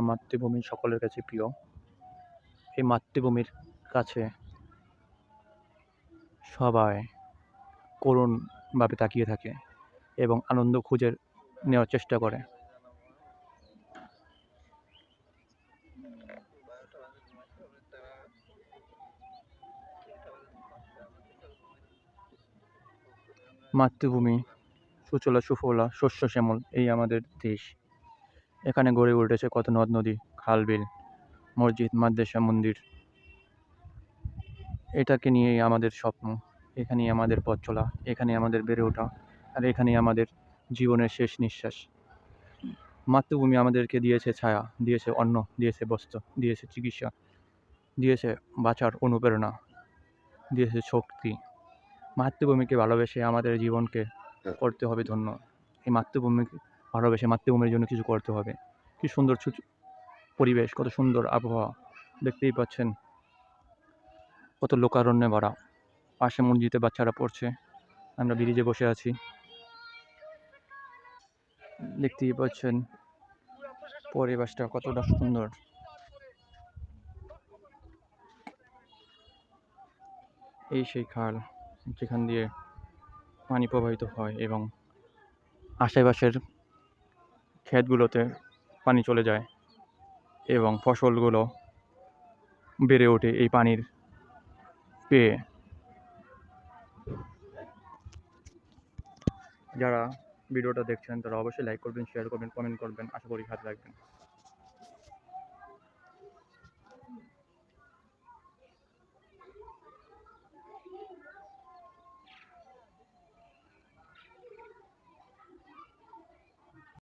মাতৃভূমি সকলের কাছে প্রিয়। এই মাতৃভূমির কাছে সবাই করুণভাবে তাকিয়ে থাকে এবং আনন্দ খুঁজে নেওয়ার চেষ্টা করে। মাতৃভূমি সুজলা সুফলা শস্য শ্যামল এই আমাদের দেশ। এখানে গড়ে উঠেছে কত নদ নদী, খাল বিল, মসজিদ, মাদ্রাসা, মন্দির। এটাকে নিয়েই আমাদের স্বপ্ন, এখানেই আমাদের পথ চলা, এখানেই আমাদের বেড়ে ওঠা, আর এখানেই আমাদের জীবনের শেষ নিঃশ্বাস। মাতৃভূমি আমাদেরকে দিয়েছে ছায়া, দিয়েছে অন্ন, দিয়েছে বস্ত্র, দিয়েছে চিকিৎসা, দিয়েছে বাঁচার অনুপ্রেরণা, দিয়েছে শক্তি। মাতৃভূমিকে ভালোবেসে আমাদের জীবনকে করতে হবে ধন্য। এই মাতৃভূমিকে ভালোবেসে মাতৃভূমির জন্য কিছু করতে হবে। কি সুন্দর পরিবেশ, কত সুন্দর আবহাওয়া, দেখতেই পাচ্ছেন। কত লোকারণ্যে ভরা, পাশে মসজিদে বাচ্চারা পড়ছে, আমরা ব্রিজে বসে আছি, দেখতেই পাচ্ছেন পরিবেশটা কতটা সুন্দর। এই সেই খাল যেখান দিয়ে পানি প্রবাহিত হয় এবং আশেপাশের ক্ষেতগুলোতে পানি চলে যায় এবং ফসলগুলো বেড়ে ওঠে এই পানির পেয়ে। যারা ভিডিওটা দেখছেন তারা অবশ্যই লাইক করবেন, শেয়ার করবেন, কমেন্ট করবেন। আশা করি ভালো লাগবেন।